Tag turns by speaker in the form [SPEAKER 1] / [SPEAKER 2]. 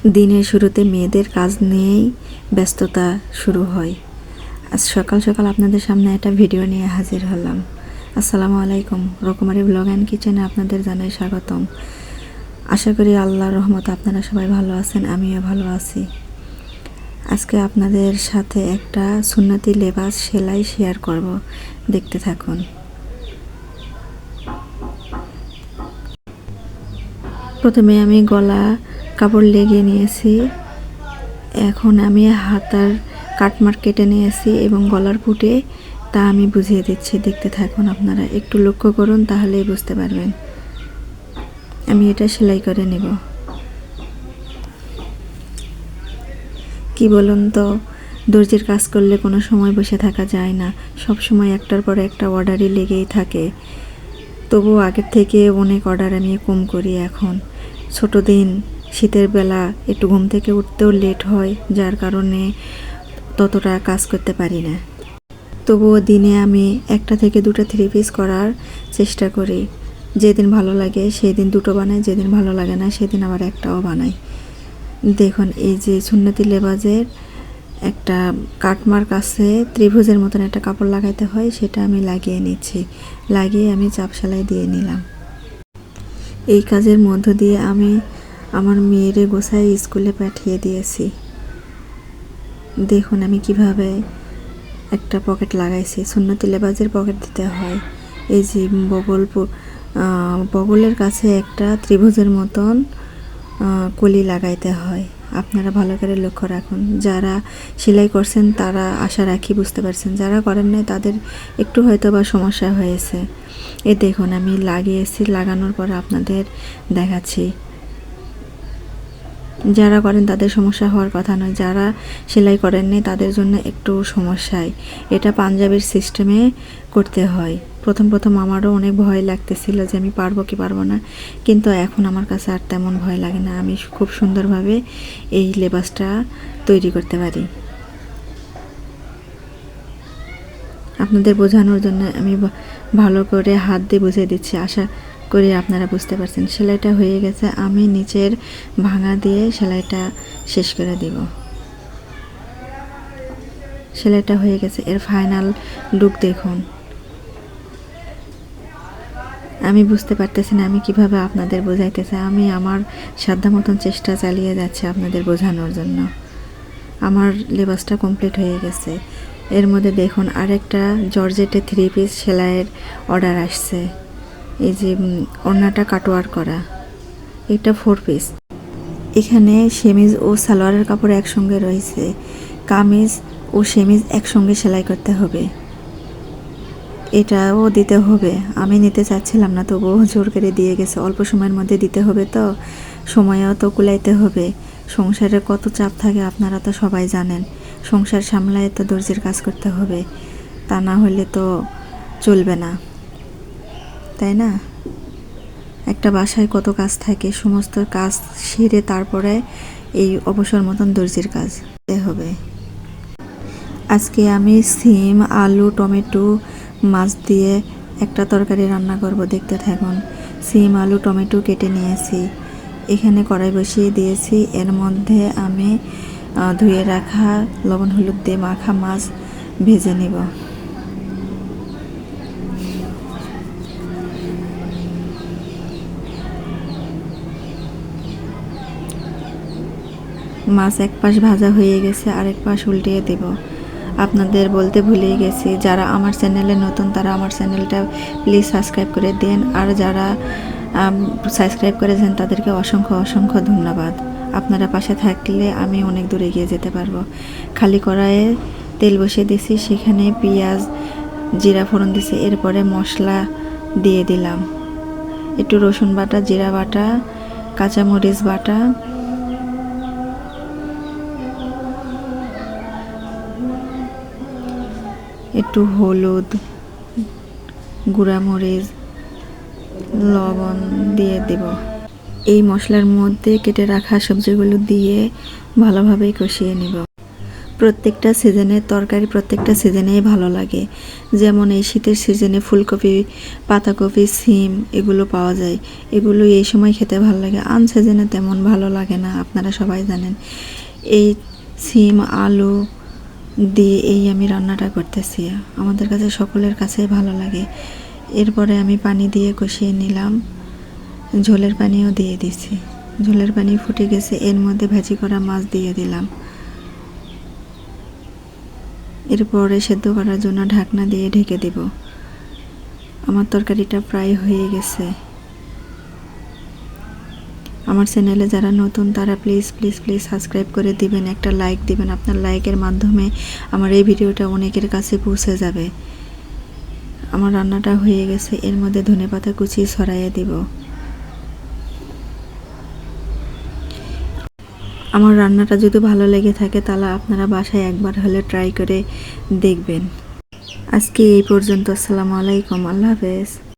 [SPEAKER 1] দিনের শুরুতে মেয়েদের কাজ নিয়েই ব্যস্ততা শুরু হয়। আজ সকাল সকাল আপনাদের সামনে একটা ভিডিও নিয়ে হাজির হলাম। আসসালামু আলাইকুম, রকমারি ব্লগ অ্যান্ড কিচেনে আপনাদের জানাই স্বাগতম। আশা করি আল্লাহর রহমতে আপনারা সবাই ভালো আছেন, আমিও ভালো আছি। আজকে আপনাদের সাথে একটা সুন্নতি লেবাস সেলাই শেয়ার করব, দেখতে থাকুন। প্রথমে আমি গলা কাপড় লেগে নিয়েছি। এখন আমি হাতার কাটমার্ক কেটে নিয়েছি এবং গলার পুটে তা আমি বুঝিয়ে দিচ্ছি, দেখতে থাকুন। আপনারা একটু লক্ষ্য করুন, তাহলেই বুঝতে পারবেন। আমি এটা সেলাই করে নেব। কি বলুন তো, দর্জির কাজ করলে কোনো সময় বসে থাকা যায় না, সব সময় একটার পর একটা অর্ডারই লেগেই থাকে। তবুও আগের থেকে অনেক অর্ডার আমি কম করি এখন। ছোট দিন, শীতের বেলা একটু ঘুম থেকে উঠতেও লেট হয়, যার কারণে ততটা কাজ করতে পারি না। তবুও দিনে আমি একটা থেকে দুটো থ্রি পিস করার চেষ্টা করি। যেদিন ভালো লাগে সেদিন দুটো বানাই, যেদিন ভালো লাগে না সেদিন আবার একটাও বানাই। দেখুন, এই যে সুন্নতি লেবাজের একটা কাটমার্ক আছে, ত্রিভুজের মতন একটা কাপড় লাগাইতে হয়, সেটা আমি লাগিয়ে নিচ্ছি। লাগিয়ে আমি চাপ সেলাই দিয়ে নিলাম। এই কাজের মধ্য দিয়ে আমি আমার মেয়েরে গোছায় স্কুলে পাঠিয়ে দিয়েছি। দেখুন আমি কিভাবে একটা পকেট লাগাইছি। সুন্নতি লেবাজের পকেট দিতে হয়। এই যে বগলের কাছে একটা ত্রিভুজের মতন কলি লাগাইতে হয়। আপনারা ভালো করে লক্ষ্য রাখুন। যারা সেলাই করছেন তারা আশা রাখি বুঝতে পারছেন, যারা করেন নাই তাদের একটু হয়তো বা সমস্যা হয়েছে। এ দেখুন আমি লাগিয়েছি, লাগানোর পর আপনাদের দেখাচ্ছি। যারা করেন তাদের সমস্যা হওয়ার কথা নয়, যারা সেলাই করেননি তাদের জন্য একটু সমস্যায়। এটা পাঞ্জাবির সিস্টেমে করতে হয়। প্রথম আমারও অনেক ভয় লাগতেছিল যে আমি পারবো কি পারবো না, কিন্তু এখন আমার কাছে আর তেমন ভয় লাগে না। আমি খুব সুন্দরভাবে এই লেবাসটা তৈরি করতে পারি। আপনাদের বোঝানোর জন্য আমি ভালো করে হাত দিয়ে বুঝিয়ে দিচ্ছি, আশা করি আপনারা বুঝতে পারছেন। সেলাইটা হয়ে গেছে, আমি নিচের ভাঙা দিয়ে সেলাইটা শেষ করে দিব। সেলাইটা হয়ে গেছে, এর ফাইনাল লুক দেখুন। আমি বুঝতে পারতেছি না আমি কিভাবে আপনাদের বোঝাইতেছি। আমি আমার সাধ্য মতন চেষ্টা চালিয়ে যাচ্ছি আপনাদের বোঝানোর জন্য। আমার লেবাসটা কমপ্লিট হয়ে গেছে। এর মধ্যে দেখুন আরেকটা জর্জেটে থ্রি পিস সেলাইয়ের অর্ডার আসছে। এই যে ওড়নাটা কাটওয়ার করা, এটা 4 পিস। এখানে সেমিজ ও সালোয়ারের কাপড় একসঙ্গে রয়েছে। কামিজ ও সেমিজ একসঙ্গে সেলাই করতে হবে, এটাও দিতে হবে। আমি নিতে চাচ্ছিলাম না, তবুও জোর করে দিয়ে গেছে। অল্প সময়ের মধ্যে দিতে হবে, তো সময়ও তো কুলাইতে হবে। সংসারে কত চাপ থাকে আপনারা তো সবাই জানেন। সংসার সামলায় তো দর্জির কাজ করতে হবে, তা না হলে তো চলবে না, তাই না? একটা বাসায় কত কাজ থাকে, সমস্ত কাজ সেরে তারপরে এই অবসর মতন দর্জির কাজ করতে হবে। আজকে আমি সিম, আলু, টমেটো, মাছ দিয়ে একটা তরকারি রান্না করব, দেখতে থাকুন। সিম, আলু, টমেটো কেটে নিয়েছি, এখানে কড়াই বসিয়ে দিয়েছি। এর মধ্যে আমি ধুয়ে রাখা লবণ হলুদ দিয়ে মাখা মাছ ভেজে নিব। মাছ এক পাশ ভাজা হয়ে গেছে, আরেক পাশ উল্টিয়ে দেব। আপনাদের বলতে ভুলেই গেছি, যারা আমার চ্যানেলে নতুন তারা আমার চ্যানেলটা প্লিজ সাবস্ক্রাইব করে দেন, আর যারা সাবস্ক্রাইব করেছেন তাদেরকে অসংখ্য ধন্যবাদ। আপনারা পাশে থাকলে আমি অনেক দূরে এগিয়ে যেতে পারবো। খালি কড়াইয়ে তেল বসিয়ে দিয়েছি, সেখানে পেঁয়াজ জিরা ফোড়ন দিয়েছি। এরপরে মশলা দিয়ে দিলাম, একটু রসুন বাটা, জিরা বাটা, কাঁচামরিচ বাটা, একটু হলুদ, গুঁড়ামরিচ, লবণ দিয়ে দেব। এই মশলার মধ্যে কেটে রাখা সবজিগুলো দিয়ে ভালোভাবে কষিয়ে নিব। প্রত্যেকটা সিজনের তরকারি প্রত্যেকটা সিজনেই ভালো লাগে। যেমন এই শীতের সিজনে ফুলকপি, পাতাকপি, সিম এগুলো পাওয়া যায়, এগুলো এই সময় খেতে ভালো লাগে। আনসিজনে তেমন ভালো লাগে না, আপনারা সবাই জানেন। এই সিম আলু দিয়ে এই আমি রান্নাটা করতেছি, আমাদের কাছে সকলের কাছেই ভালো লাগে। এরপরে আমি পানি দিয়ে কষিয়ে নিলাম, ঝোলের পানিও দিয়ে দিছি। ঝোলের পানি ফুটে গেছে, এর মধ্যে ভাজি করা মাছ দিয়ে দিলাম। এরপরে সেদ্ধ করার জন্য ঢাকনা দিয়ে ঢেকে দেব। আমার তরকারিটা প্রায় হয়ে গেছে। আমার চ্যানেলে যারা নতুন তারা প্লিজ প্লিজ প্লিজ সাবস্ক্রাইব করে দিবেন, একটা লাইক দিবেন। আপনার লাইকের মাধ্যমে আমার এই ভিডিওটা অনেকের কাছে পৌঁছে যাবে। আমার রান্নাটা হয়ে গেছে, এর মধ্যে ধনেপাতা কুচি ছড়াইয়ে দিব। আমার রান্নাটা যদি ভালো লেগে থাকে তাহলে আপনারা বাসায় একবার হলে ট্রাই করে দেখবেন। আজকে এই পর্যন্ত। আসসালামু আলাইকুম, আল্লাহ হাফেজ।